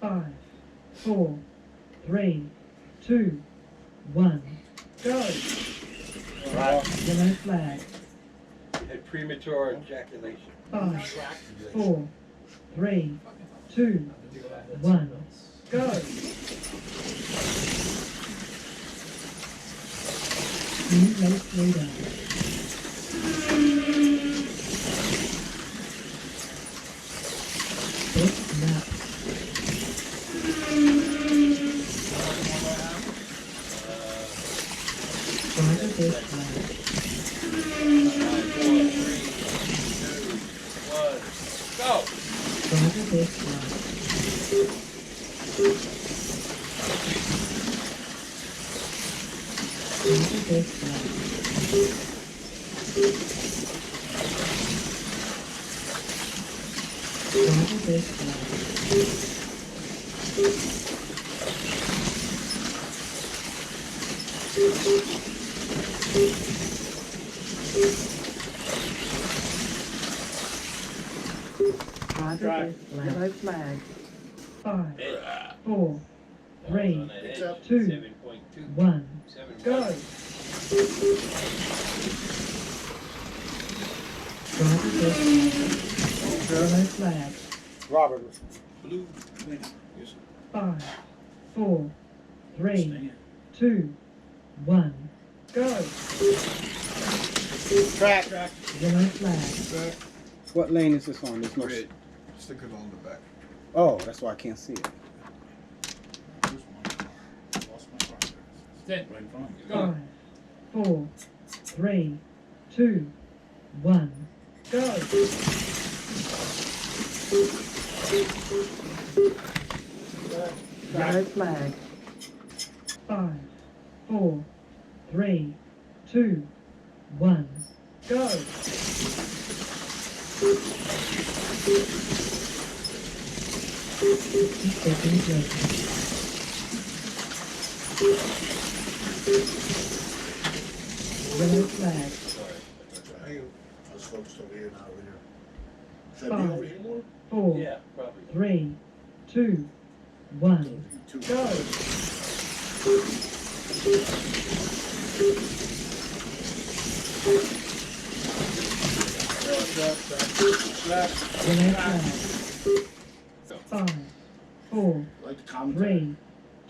5, 4, 3, 2, 1, go! Right. Yellow flag. Had premature ejaculation. 5, 4, 3, 2, 1, go! New race leader. Best lap. Driver best lap. 4, 3, 2, 1, go! Driver best lap. Driver best lap. Driver best lap. Driver best lap. Yellow flag. 5, 4, 3, 2, 1, go! Driver best lap. Yellow flag. Robert. Blue. 5, 4, 3, 2, 1, go! Track. Yellow flag. What lane is this on? There's no. Red. Stick it on the back. Oh, that's why I can't see it. Here's one. Lost my car. Then, Right in front of you. 5, 4, 3, 2, 1, go! Yellow flag. 5, 4, 3, 2, 1, go! 60 seconds left. Yellow flag. Hey, those folks over here, not over here. Should I be 5, over here more? 4, Yeah, probably. 3, 2, 1, Two. go! Yellow flag. 5, 4, Like the comment. 3,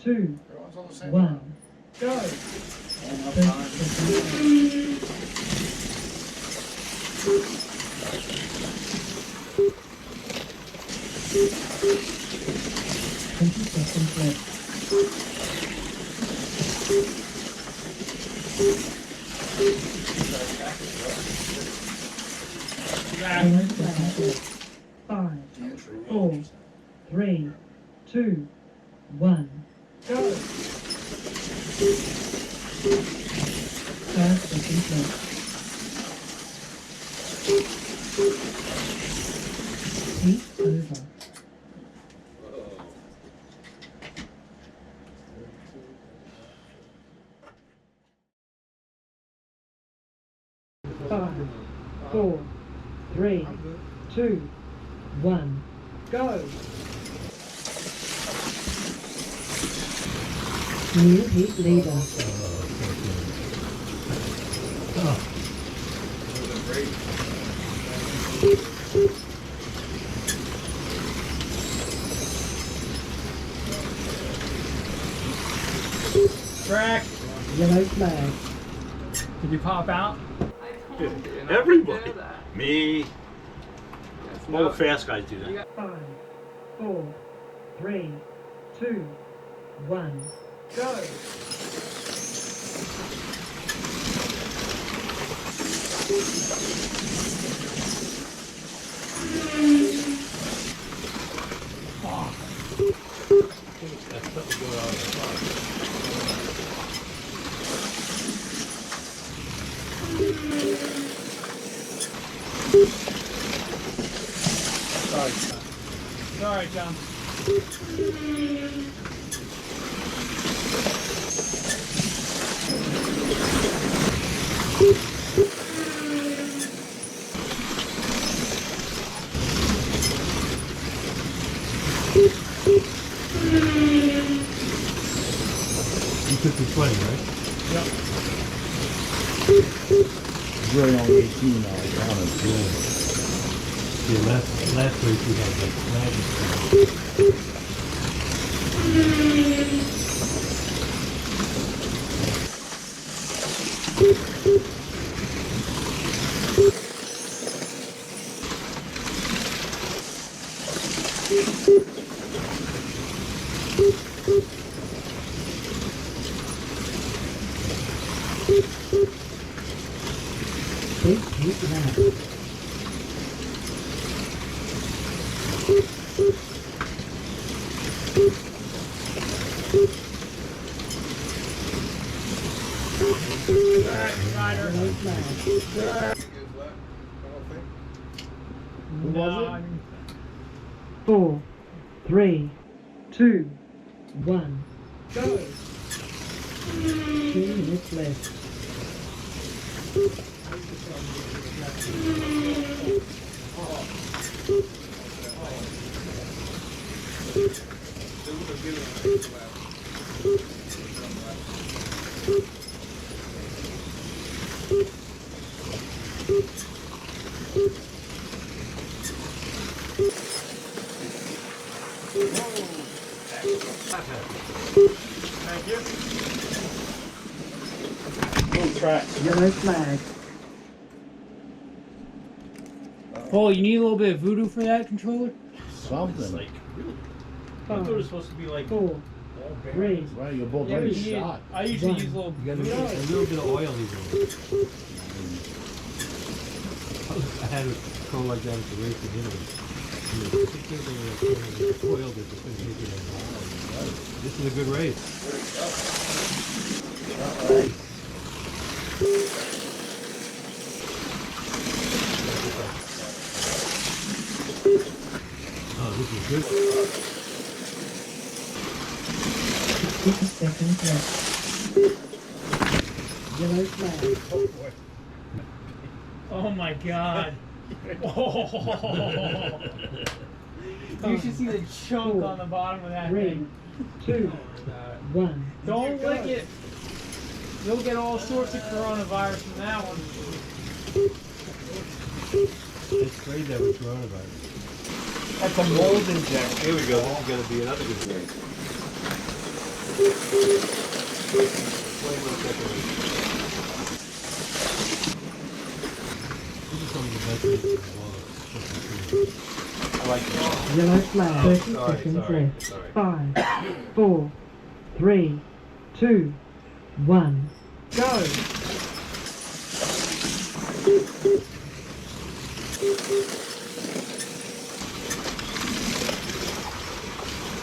2, Everyone's on the same 1, line. go! All enough 30 time. seconds left. 20 seconds left. Yellow flag. 5, 4, 3, 2, 1, go! 5 seconds left. Heat over. Five, 4, 3, 2, 1, go! New heat leader. track. Yellow flag. Did you pop out? Everybody. Me. All the fast guys do that. 5, 4, 3, 2, 1, go! Sorry, John. You took the 20, right? Yep. Really only 18 now. I counted. Yeah, last race we had that flag. Big heat lap. Ryder. Yellow flag. No, I mean, 4, 3, 2, 1, go! 2 minutes left. thank you. Little track. Yellow flag. Paul, you need a little bit of voodoo for that controller? It's Something. like, really? I thought it was supposed to be like 4, all 3, bearings. Right, you're both Yeah, very but you need, shot. I usually One. use a little You gotta voodoo. get a little bit of oil even. I had a control like that at the race in Italy. And the particular thing that oil that just couldn't take it anymore. This is a good race. Oh, this is good. 6 seconds left. Yellow flag. Oh boy. Oh my god. Oh. You should see the chunk on the bottom of that 3, thing. 2, 1. Don't lick it. You'll get all sorts of coronavirus from that one. It's great that with coronavirus. That's a mold injection. Here we go. This is going to be another good race. 21 second race. This is some of the best races in the world. I like this. Yellow flag. 30 sorry, seconds sorry, left. sorry. 5, 4, 3, 2, 1, go!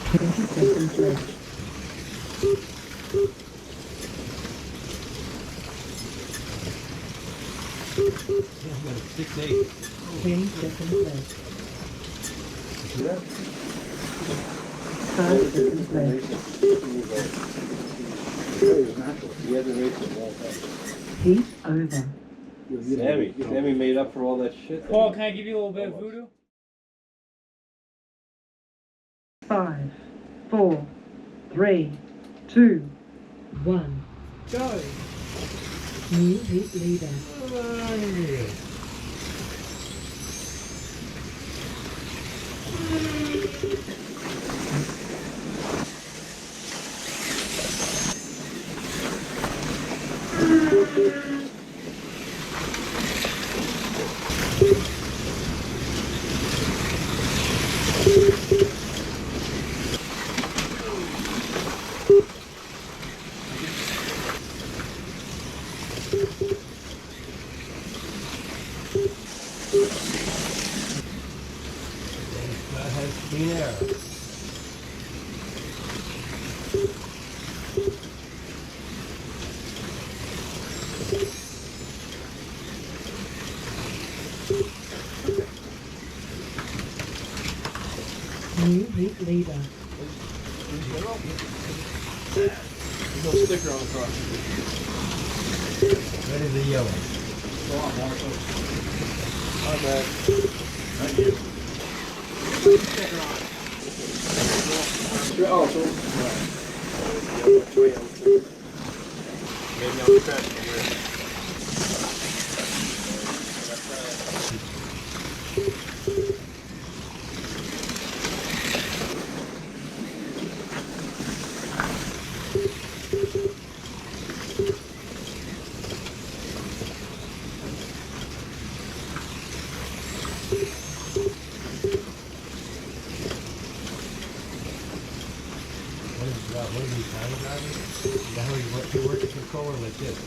20 seconds left. Yeah, I've got a 6-8. 10 seconds left. 5 seconds left. He had the race of all time. Heat over. Sammy made up for all that shit. Paul, can I give you a little bit of voodoo? 5, 4, 3, 2, 1, go! New heat leader. That has clean air. New heat leader. There's no sticker on the car. That is a yellow. My bad. Thank you. Sticker on. Oh, so. Maybe on the track somewhere. What are these time drivers? Is that how you work the controller like this?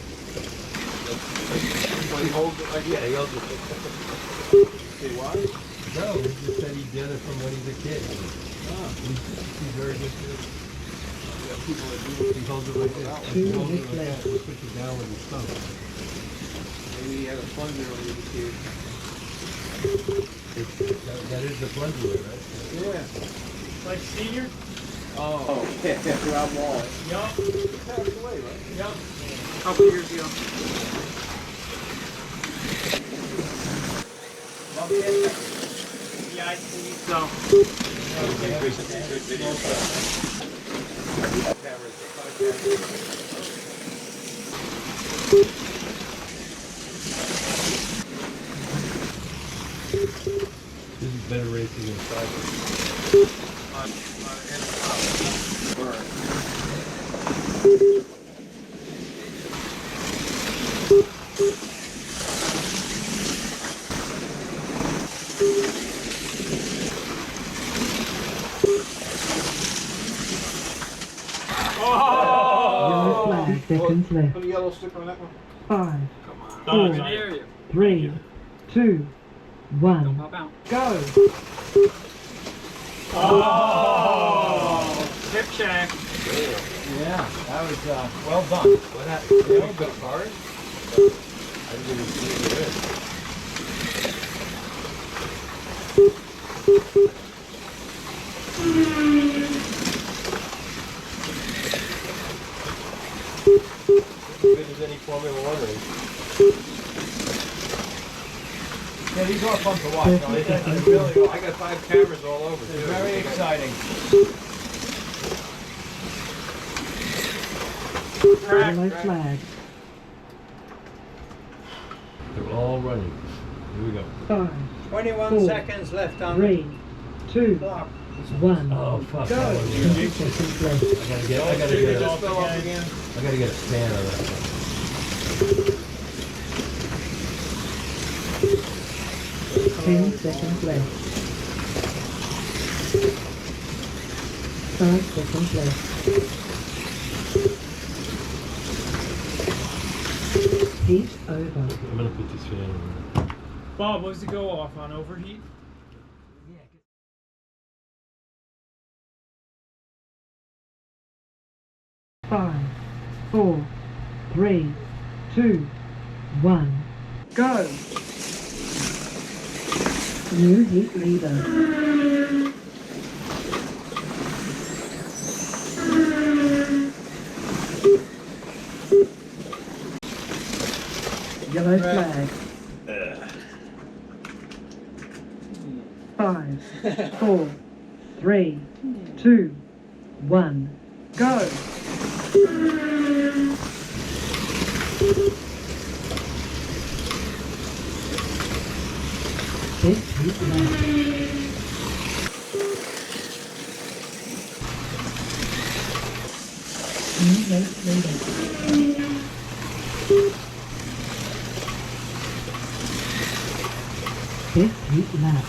When he holds it like Yeah, he holds it. Say why? No, he just said he did it from when he's a kid. He's very good at it. People that do He holds it like this. He holds it like that. He puts it down with his thumb. Maybe he had a plunger when he was a kid. That is the plunger way, right? Yeah. Like senior? Oh, yeah, Rob Wall. Yup. He passed away, right? Yup. Couple years ago. Yeah, I believe so. Good video stuff. This is better racing than cycling. Yellow flag, seconds left. Put a yellow sticker on that one. 5, Oh, Four. I hear you. 3, 2, 1, Pop out. go! Oh! Tip check. Yeah, that was well done. What happened? Did you got cars? I didn't even see it. As good as any Formula One race. Yeah, these are fun to watch. Though. They really are. I got 5 cameras all over. They're too. very exciting. Yellow flag. They're all running. Here we go. 5, 21 Four. seconds left on 3, 2, clock. 1, Oh fuck! go! That one, 10 yeah. seconds left. I gotta They get just a, fell off again. I gotta get a span on that one. 10 seconds left. 5 seconds left. Heat over. I'm gonna put this fan on. Bob, what does it go off on? Overheat? Five, 4, 3, 2, 1, go! New heat leader. Yellow flag. 5, 4, 3, 2, 1, go! Fifth heat left. New race leader. Fifth heat lap.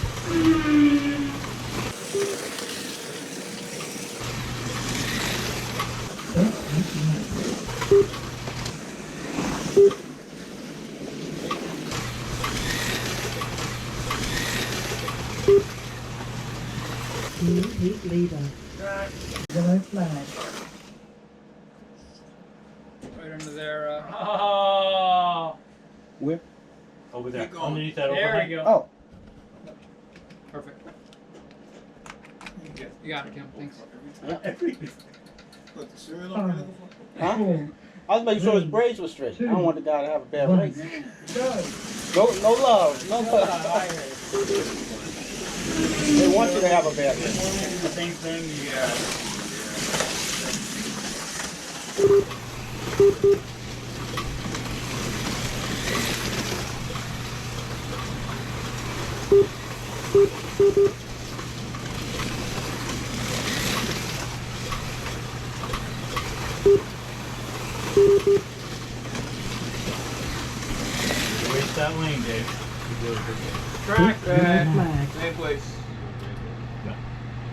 Fifth heat lap. New heat leader. Yellow flag. Right under there. Oh! Where? Over there. Keep going. Underneath that There overhang. we go. Oh, Perfect. You got it, Kim. Thanks. Put the cereal on there. huh? 4, I was making sure his braids were straight. I don't want the guy to have a bad 1, race. go! No love. No love. They want you to have a bad race. The same thing. Waste that lane, Dave. Track Hit yellow back. flag. Same place. Yeah.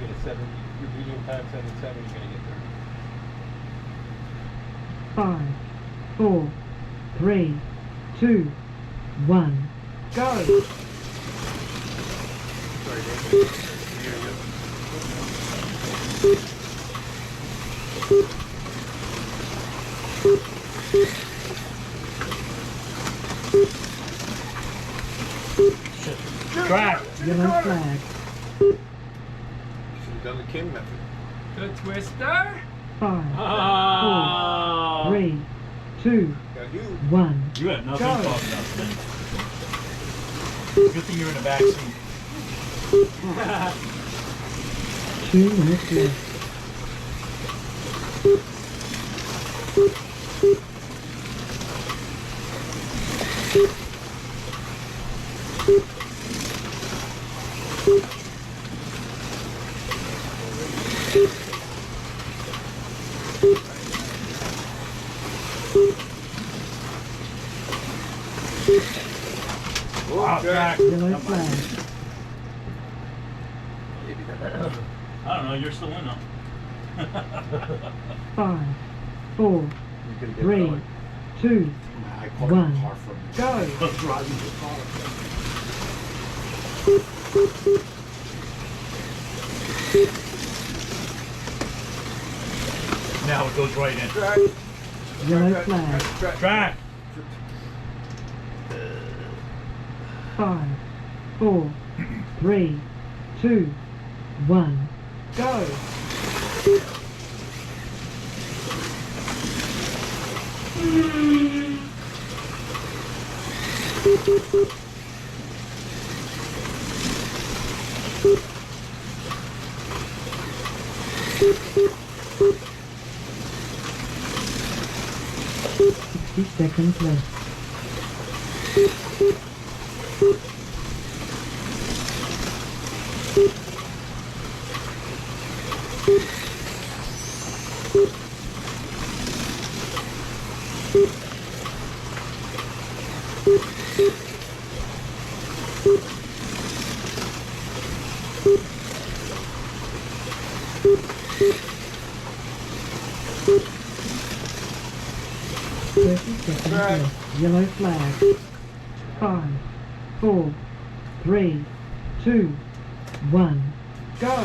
You get a 7, your medium time 7-7, you're gonna get there. 5, 4, 3, 2, 1, go. Sorry, Dave. Here you go. Track! Yellow flag. Should have done the Kim method. Good twister. 5, Ah! 4, 3, 2, Got you. 1. You had nothing Go. caught nothing. Good thing you're in the back seat. 2 minutes left. Wow, track. Yellow flag. I don't know, you're still in though. 5, 4, You could get 3, going. 2, I parked 1. the car from Go. I was driving the car. Now it goes right in. Track. Yellow flag. Track! 5, 4, 3, 2, 1. Go. Seconds left. Yellow flag. 5, 4, 3, 2, 1. Go.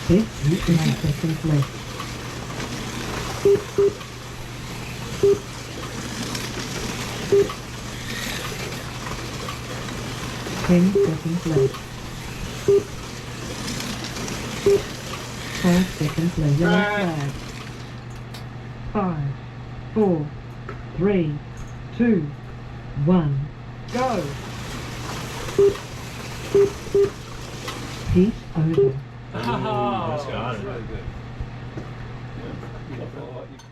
59 seconds left. 10 seconds left. 5 seconds left. Yellow flag. 5, 4, 3, 2, 1. Go. Heat over. Oh. That's got it. Really good. Yeah.